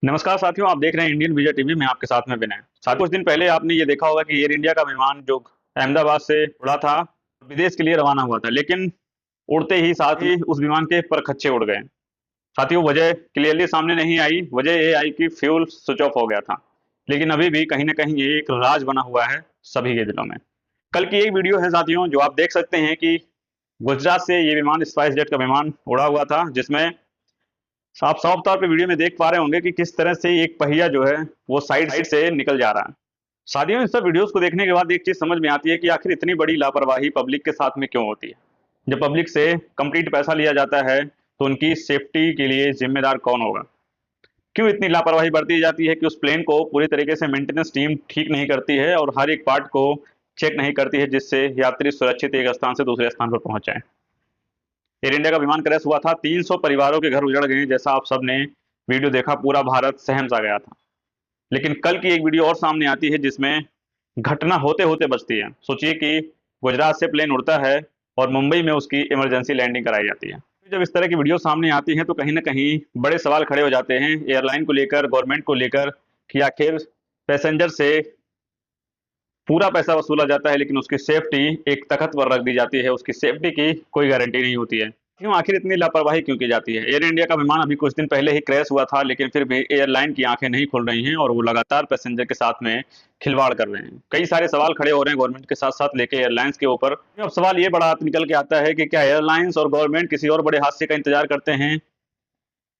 नमस्कार साथियों, आप देख रहे हैं इंडियन विजय टीवी में आपके साथ में विनय। साथ कुछ दिन पहले आपने ये देखा होगा कि एयर इंडिया का विमान जो अहमदाबाद से उड़ा था, विदेश के लिए रवाना हुआ था, लेकिन उड़ते ही साथ ही उस विमान के परखच्चे उड़ गए। साथियों, वजह क्लियरली सामने नहीं आई। वजह ये आई कि फ्यूल स्विच ऑफ हो गया था, लेकिन अभी भी कहीं ना कहीं ये एक राज बना हुआ है सभी के दिलों में। कल की एक वीडियो है साथियों, जो आप देख सकते हैं कि गुजरात से ये विमान स्पाइस जेट का विमान उड़ा हुआ था, जिसमें आप साफ तौर पे वीडियो में देख पा रहे होंगे कि किस तरह से एक पहिया जो है वो साइड से निकल जा रहा है। साथियों, इन सब वीडियोस को देखने के बाद एक चीज समझ में आती है कि आखिर इतनी बड़ी लापरवाही पब्लिक के साथ में क्यों होती है। जब पब्लिक से कंप्लीट पैसा लिया जाता है तो उनकी सेफ्टी के लिए जिम्मेदार कौन होगा? क्यों इतनी लापरवाही बरती जाती है कि उस प्लेन को पूरी तरीके से मेंटेनेंस टीम ठीक नहीं करती है और हर एक पार्ट को चेक नहीं करती है, जिससे यात्री सुरक्षित एक स्थान से दूसरे स्थान पर पहुंच जाए। एयर इंडिया का विमान क्रैश हुआ था, 300 परिवारों के घर उजड़ गए। जैसा आप सब ने वीडियो देखा, पूरा भारत सहम सा गया था। लेकिन कल की एक वीडियो और सामने आती है जिसमें घटना होते होते बचती है। सोचिए कि गुजरात से प्लेन उड़ता है और मुंबई में उसकी इमरजेंसी लैंडिंग कराई जाती है। जब इस तरह की वीडियो सामने आती है तो कहीं ना कहीं बड़े सवाल खड़े हो जाते हैं एयरलाइन को लेकर, गवर्नमेंट को लेकर, कि आखिर पैसेंजर से पूरा पैसा वसूला जाता है लेकिन उसकी सेफ्टी एक तख्त पर रख दी जाती है। उसकी सेफ्टी की कोई गारंटी नहीं होती है। क्यों, आखिर इतनी लापरवाही क्यों की जाती है? एयर इंडिया का विमान अभी कुछ दिन पहले ही क्रैश हुआ था, लेकिन फिर भी एयरलाइन की आंखें नहीं खुल रही हैं और वो लगातार पैसेंजर के साथ में खिलवाड़ कर रहे हैं। कई सारे सवाल खड़े हो रहे हैं गवर्नमेंट के साथ साथ लेके एयरलाइंस के ऊपर। अब सवाल ये बड़ा निकल के आता है कि क्या एयरलाइंस और गवर्नमेंट किसी और बड़े हादसे का इंतजार करते हैं?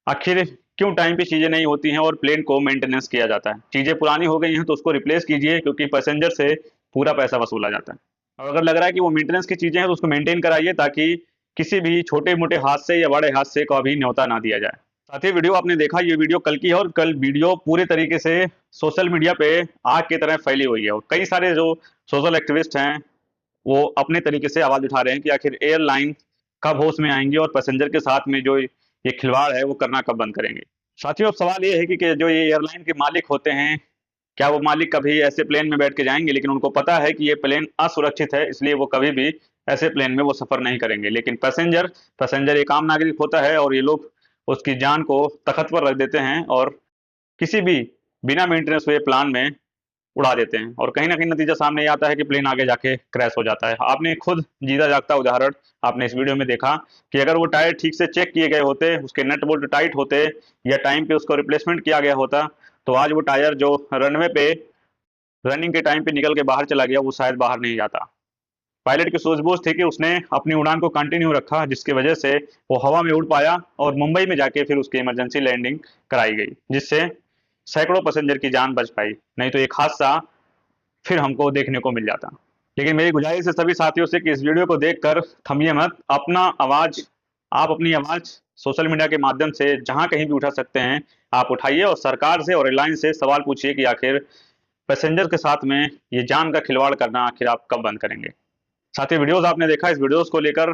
आखिर क्यों टाइम पे चीज़ें नहीं होती हैं और प्लेन को मेंटेनेंस किया जाता है? चीज़ें पुरानी हो गई हैं तो उसको रिप्लेस कीजिए, क्योंकि पैसेंजर से पूरा पैसा वसूला जाता है। और अगर लग रहा है कि वो मेंटेनेंस की चीज़ें हैं तो उसको मेंटेन कराइए, ताकि किसी भी छोटे-मोटे हादसे या बड़े हादसे का भी न्योता ना दिया जाए। साथ ही वीडियो आपने देखा, ये वीडियो कल की है और कल वीडियो पूरे तरीके से सोशल मीडिया पे आग की तरह फैली हुई है और कई सारे जो सोशल एक्टिविस्ट हैं वो अपने तरीके से आवाज़ उठा रहे हैं कि आखिर एयरलाइन कब होश में आएंगी और पैसेंजर के साथ में जो ये खिलवाड़ है वो करना कब बंद करेंगे। साथियों, अब सवाल ये है कि जो ये एयरलाइन के मालिक होते हैं, क्या वो मालिक कभी ऐसे प्लेन में बैठ के जाएंगे? लेकिन उनको पता है कि ये प्लेन असुरक्षित है, इसलिए वो कभी भी ऐसे प्लेन में वो सफर नहीं करेंगे। लेकिन पैसेंजर पैसेंजर एक आम नागरिक होता है और ये लोग उसकी जान को तखत पर रख देते हैं और किसी भी बिना मेंटेनेंस हुए प्लान में उड़ा देते हैं और कहीं ना कहीं नतीजा सामने ये आता है कि प्लेन आगे जाके क्रैश हो जाता है। आपने खुद जीता जागता उदाहरण आपने इस वीडियो में देखा कि अगर वो टायर ठीक से चेक किए गए होते, उसके नट बोल्ट टाइट होते या टाइम पे उसको रिप्लेसमेंट किया गया होता, तो आज वो टायर जो रनवे पे रनिंग के टाइम पे निकल के बाहर चला गया, वो शायद बाहर नहीं जाता। पायलट की सूझबूझ थी कि उसने अपनी उड़ान को कंटिन्यू रखा, जिसकी वजह से वो हवा में उड़ पाया और मुंबई में जाके फिर उसकी इमरजेंसी लैंडिंग कराई गई, जिससे सैकड़ों पैसेंजर की जान बच पाई। नहीं तो एक हादसा फिर हमको देखने को मिल जाता। लेकिन मेरी गुजारिश है सभी साथियों से कि इस वीडियो को देखकर थमिए मत। आप अपनी आवाज़ सोशल मीडिया के माध्यम से जहां कहीं भी उठा सकते हैं, आप उठाइए और सरकार से और एयरलाइन से सवाल पूछिए कि आखिर पैसेंजर के साथ में ये जान का खिलवाड़ करना आखिर आप कब बंद करेंगे। साथ ही वीडियोस आपने देखा, इस वीडियोस को लेकर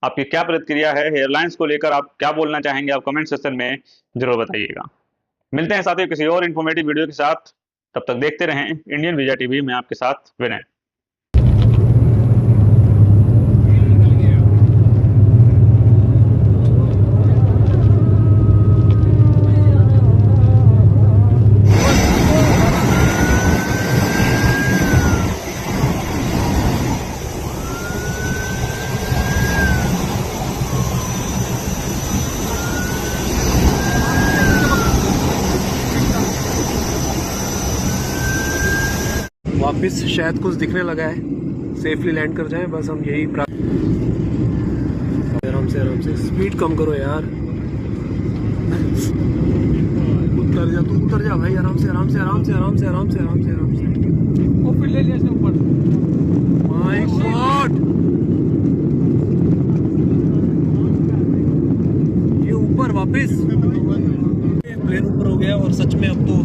आपकी क्या प्रतिक्रिया है? एयरलाइंस को लेकर आप क्या बोलना चाहेंगे? आप कमेंट सेक्शन में जरूर बताइएगा। मिलते हैं साथियों किसी और इन्फॉर्मेटिव वीडियो के साथ। तब तक देखते रहें इंडियन विजय टीवी में आपके साथ विनय। वापस शायद कुछ दिखने लगा है, सेफली लैंड कर जाएं, बस हम यही आराम से स्पीड कम करो यार। उतर जा भाई, आराम से वो फिर ले लिया ऊपर। माय गॉड, ये ऊपर वापस प्लेन ऊपर हो गया और सच में अब तो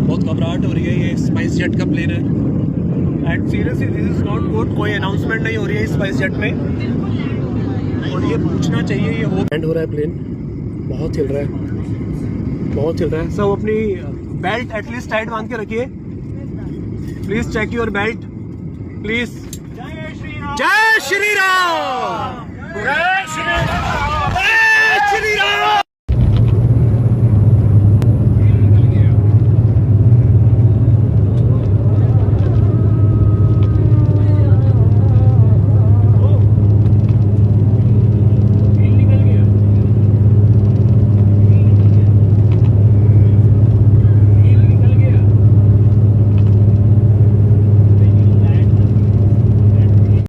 बहुत घबराहट हो रही है। ये स्पाइस जेट का प्लेन है and seriously this is not good. कोई अनाउंसमेंट नहीं हो रही है स्पाइस जेट में और ये पूछना चाहिए ये लैंड हो रहा है। प्लेन बहुत हिल रहा है, सब अपनी बेल्ट एटलीस्ट टाइट बांध के रखिए। Please check your belt please. जय श्री राम।